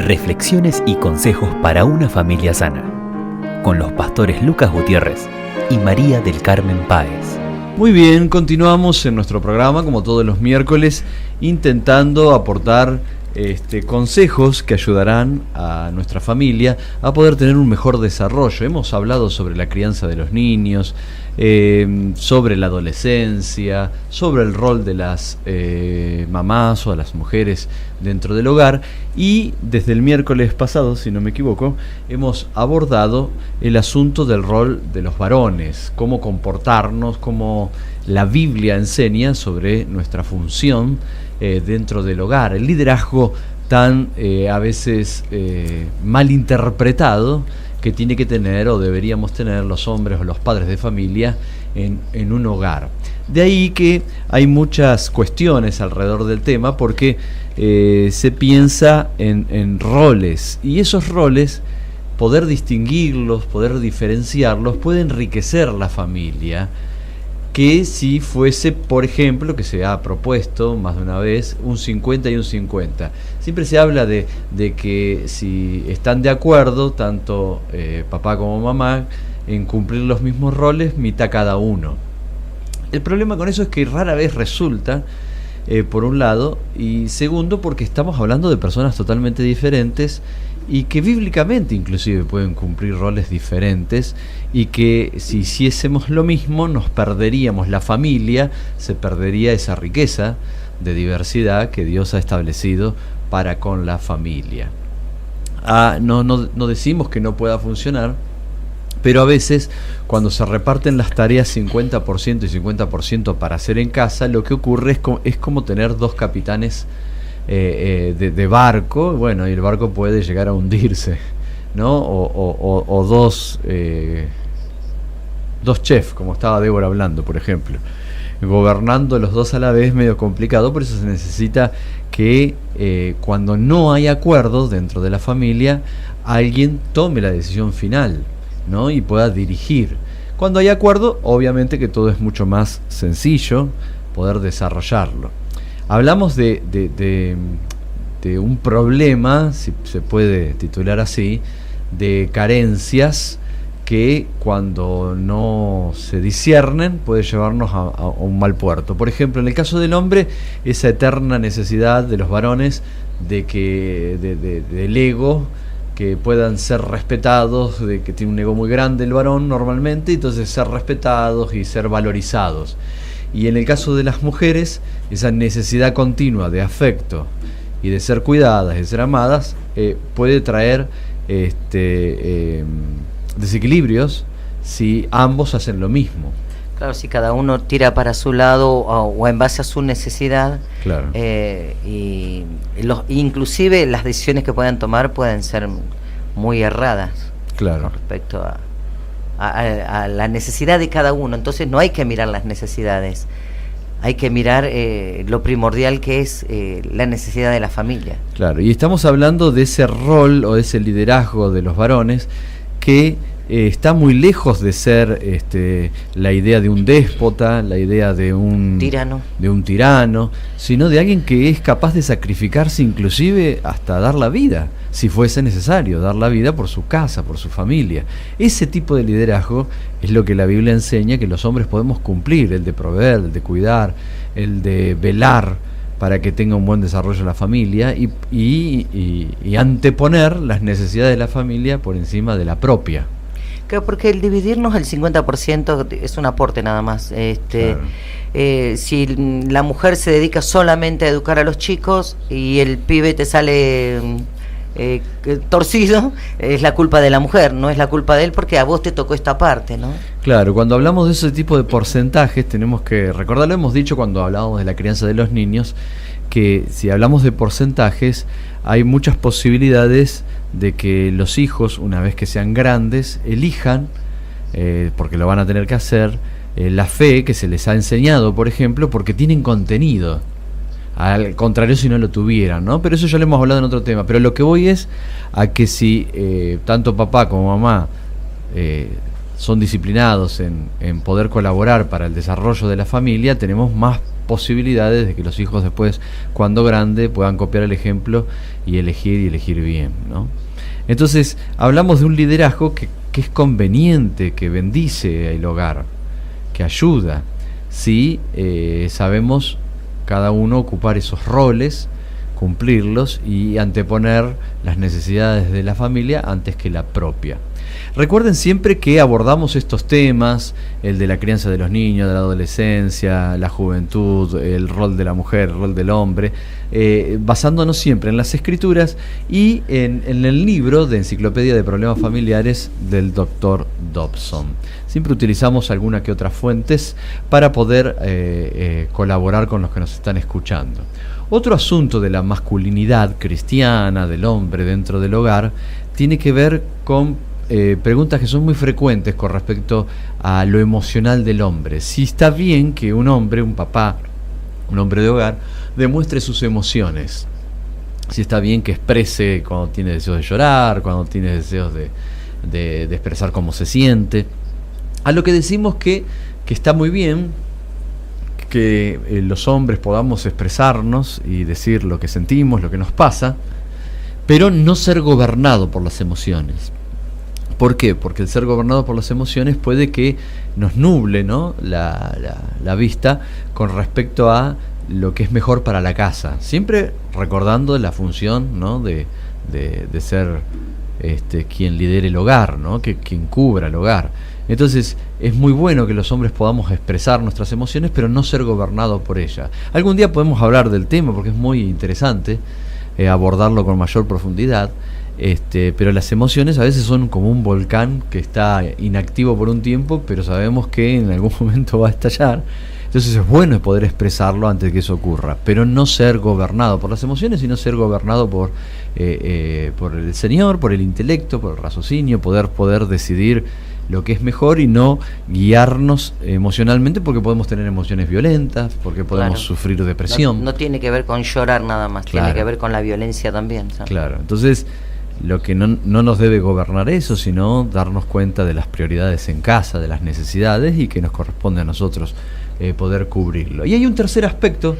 Reflexiones y consejos para una familia sana, con los pastores Lucas Gutiérrez y María del Carmen Páez. Muy bien, continuamos en nuestro programa, como todos los miércoles, intentando aportar consejos que ayudarán a nuestra familia a poder tener un mejor desarrollo. Hemos hablado sobre la crianza de los niños, sobre la adolescencia, sobre el rol de las mamás o de las mujeres dentro del hogar, y desde el miércoles pasado, si no me equivoco, hemos abordado el asunto del rol de los varones, cómo comportarnos, cómo la Biblia enseña sobre nuestra función dentro del hogar, el liderazgo tan a veces mal interpretado que tiene que tener o deberíamos tener los hombres o los padres de familia en un hogar. De ahí que hay muchas cuestiones alrededor del tema, porque se piensa en roles, y esos roles, poder distinguirlos, poder diferenciarlos, puede enriquecer la familia, que si fuese, por ejemplo, que se ha propuesto más de una vez, un 50 y un 50. Siempre se habla de que si están de acuerdo, tanto papá como mamá, en cumplir los mismos roles, mitad cada uno. El problema con eso es que rara vez resulta, por un lado, y segundo, porque estamos hablando de personas totalmente diferentes, y que bíblicamente inclusive pueden cumplir roles diferentes, y que si hiciésemos lo mismo nos perderíamos la familia, se perdería esa riqueza de diversidad que Dios ha establecido para con la familia. No decimos que no pueda funcionar, pero a veces cuando se reparten las tareas 50% y 50% para hacer en casa, lo que ocurre es como tener dos capitanes de barco, bueno, y el barco puede llegar a hundirse, ¿no? O dos chefs, como estaba Débora hablando, por ejemplo, gobernando los dos a la vez, medio complicado. Por eso se necesita que cuando no hay acuerdo dentro de la familia, alguien tome la decisión final, ¿no? Y pueda dirigir. Cuando hay acuerdo, obviamente que todo es mucho más sencillo poder desarrollarlo. Hablamos de un problema, si se puede titular así, de carencias que cuando no se disciernen puede llevarnos a un mal puerto. Por ejemplo, en el caso del hombre, esa eterna necesidad de los varones del ego, que puedan ser respetados, de que tiene un ego muy grande el varón normalmente, entonces ser respetados y ser valorizados. Y en el caso de las mujeres, esa necesidad continua de afecto y de ser cuidadas, de ser amadas, puede traer desequilibrios si ambos hacen lo mismo. Claro, si cada uno tira para su lado o en base a su necesidad, claro. Inclusive las decisiones que puedan tomar pueden ser muy erradas, claro, con respecto a la necesidad de cada uno. Entonces no hay que mirar las necesidades, hay que mirar lo primordial, que es la necesidad de la familia. Claro, y estamos hablando de ese rol o de ese liderazgo de los varones que está muy lejos de ser la idea de un déspota, la idea de un tirano, sino de alguien que es capaz de sacrificarse, inclusive hasta dar la vida, si fuese necesario, dar la vida por su casa, por su familia. Ese tipo de liderazgo es lo que la Biblia enseña que los hombres podemos cumplir: el de proveer, el de cuidar, el de velar para que tenga un buen desarrollo la familia, y anteponer las necesidades de la familia por encima de la propia. Claro, porque el dividirnos el 50% es un aporte nada más. Claro. Si la mujer se dedica solamente a educar a los chicos y el pibe te sale torcido, es la culpa de la mujer, no es la culpa de él, porque a vos te tocó esta parte, ¿no? Claro, cuando hablamos de ese tipo de porcentajes tenemos que recordar, lo hemos dicho cuando hablábamos de la crianza de los niños, que si hablamos de porcentajes hay muchas posibilidades de que los hijos, una vez que sean grandes, elijan, porque lo van a tener que hacer, la fe que se les ha enseñado, por ejemplo, porque tienen contenido. Al contrario si no lo tuvieran, ¿no? Pero eso ya lo hemos hablado en otro tema. Pero lo que voy es a que si tanto papá como mamá son disciplinados en poder colaborar para el desarrollo de la familia, tenemos más posibilidades de que los hijos después, cuando grande, puedan copiar el ejemplo y elegir bien, ¿no? Entonces, hablamos de un liderazgo que es conveniente, que bendice el hogar, que ayuda, si sabemos cada uno ocupar esos roles, cumplirlos y anteponer las necesidades de la familia antes que la propia. Recuerden siempre que abordamos estos temas, el de la crianza de los niños, de la adolescencia, la juventud, el rol de la mujer, el rol del hombre, basándonos siempre en las escrituras y en el libro de Enciclopedia de Problemas Familiares del Dr. Dobson. Siempre utilizamos alguna que otras fuentes para poder colaborar con los que nos están escuchando. Otro asunto de la masculinidad cristiana, del hombre dentro del hogar, tiene que ver con preguntas que son muy frecuentes con respecto a lo emocional del hombre. Si está bien que un hombre, un papá, un hombre de hogar, demuestre sus emociones. Si está bien que exprese cuando tiene deseos de llorar, cuando tiene deseos de expresar cómo se siente. A lo que decimos que está muy bien que los hombres podamos expresarnos y decir lo que sentimos, lo que nos pasa, pero no ser gobernado por las emociones. ¿Por qué? Porque el ser gobernado por las emociones puede que nos nuble, ¿no?, la vista con respecto a lo que es mejor para la casa. Siempre recordando la función, ¿no?, de ser quien lidere el hogar, ¿no?, quien cubra el hogar. Entonces es muy bueno que los hombres podamos expresar nuestras emociones, pero no ser gobernados por ellas. Algún día podemos hablar del tema porque es muy interesante abordarlo con mayor profundidad. Pero las emociones a veces son como un volcán que está inactivo por un tiempo, pero sabemos que en algún momento va a estallar. Entonces es bueno poder expresarlo antes de que eso ocurra, pero no ser gobernado por las emociones, sino ser gobernado por el Señor, por el intelecto, por el raciocinio, poder decidir lo que es mejor y no guiarnos emocionalmente, porque podemos tener emociones violentas, porque podemos sufrir depresión. No tiene que ver con llorar nada más, tiene que ver con la violencia también, ¿sabes? Claro, entonces lo que no nos debe gobernar eso, sino darnos cuenta de las prioridades en casa, de las necesidades, y que nos corresponde a nosotros poder cubrirlo. Y hay un tercer aspecto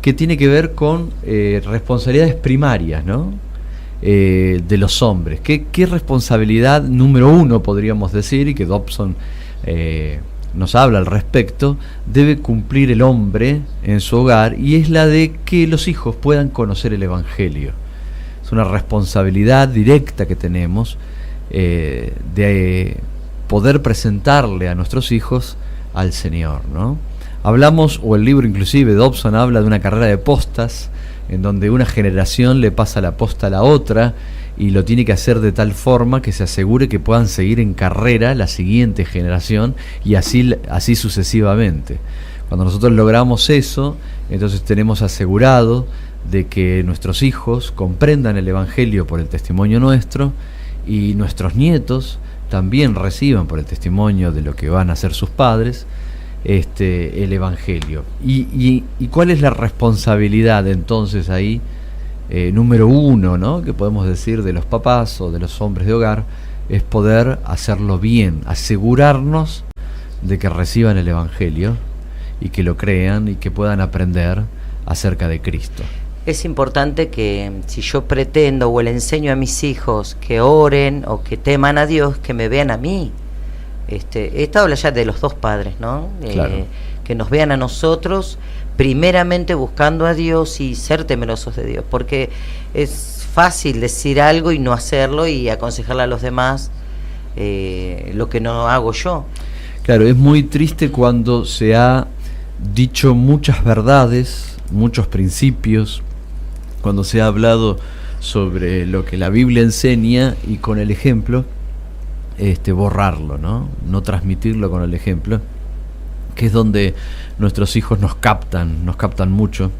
que tiene que ver con responsabilidades primarias, ¿no?, de los hombres. ¿Qué responsabilidad número uno podríamos decir, y que Dobson nos habla al respecto, debe cumplir el hombre en su hogar? Y es la de que los hijos puedan conocer el Evangelio. Es una responsabilidad directa que tenemos de poder presentarle a nuestros hijos al Señor, ¿no? Hablamos, o el libro inclusive, Dobson habla de una carrera de postas, en donde una generación le pasa la posta a la otra y lo tiene que hacer de tal forma que se asegure que puedan seguir en carrera la siguiente generación, y así sucesivamente. Cuando nosotros logramos eso, entonces tenemos asegurado de que nuestros hijos comprendan el Evangelio por el testimonio nuestro, y nuestros nietos también reciban por el testimonio de lo que van a ser sus padres el Evangelio. ¿Y cuál es la responsabilidad entonces ahí, número uno, ¿no?, que podemos decir de los papás o de los hombres de hogar? Es poder hacerlo bien, asegurarnos de que reciban el Evangelio y que lo crean y que puedan aprender acerca de Cristo. Es importante que si yo pretendo o le enseño a mis hijos que oren o que teman a Dios, que me vean a mí. Esto habla ya de los dos padres, ¿no? Claro. Que nos vean a nosotros primeramente buscando a Dios y ser temerosos de Dios, porque es fácil decir algo y no hacerlo y aconsejarle a los demás lo que no hago yo. Claro, es muy triste cuando se ha dicho muchas verdades, muchos principios, cuando se ha hablado sobre lo que la Biblia enseña y con el ejemplo borrarlo, no transmitirlo con el ejemplo, que es donde nuestros hijos nos captan mucho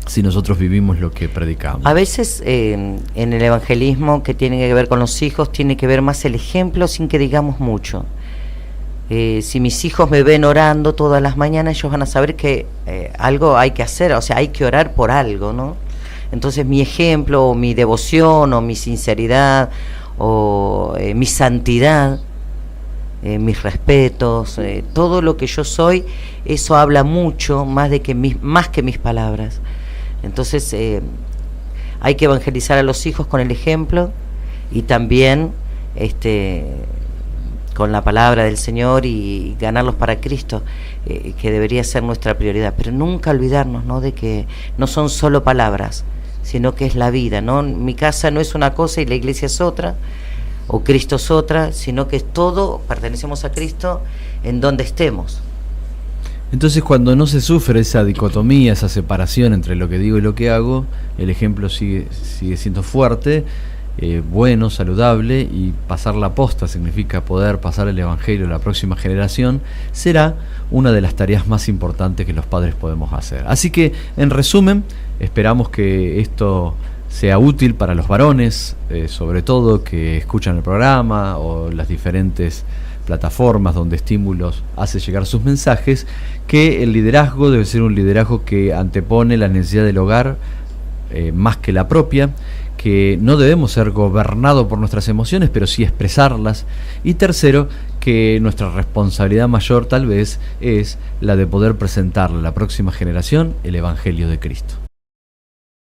si nosotros vivimos lo que predicamos. A veces en el evangelismo que tiene que ver con los hijos, tiene que ver más el ejemplo sin que digamos mucho. Si mis hijos me ven orando todas las mañanas, ellos van a saber que algo hay que hacer, o sea, hay que orar por algo, ¿no? Entonces mi ejemplo, o mi devoción, o mi sinceridad, o mi santidad, mis respetos, todo lo que yo soy, eso habla mucho más que mis palabras. Entonces hay que evangelizar a los hijos con el ejemplo y también con la palabra del Señor y ganarlos para Cristo, que debería ser nuestra prioridad, pero nunca olvidarnos, ¿no?, de que no son solo palabras, sino que es la vida, ¿no? Mi casa no es una cosa y la iglesia es otra, o Cristo es otra, sino que todo pertenecemos a Cristo en donde estemos. Entonces, cuando no se sufre esa dicotomía, esa separación entre lo que digo y lo que hago, el ejemplo sigue siendo fuerte, bueno, saludable, y pasar la posta significa poder pasar el evangelio a la próxima generación, será una de las tareas más importantes que los padres podemos hacer. Así que, en resumen, esperamos que esto sea útil para los varones, sobre todo que escuchan el programa o las diferentes plataformas donde Estímulos hace llegar sus mensajes, que el liderazgo debe ser un liderazgo que antepone la necesidad del hogar más que la propia, que no debemos ser gobernados por nuestras emociones, pero sí expresarlas. Y tercero, que nuestra responsabilidad mayor tal vez es la de poder presentarle a la próxima generación el Evangelio de Cristo.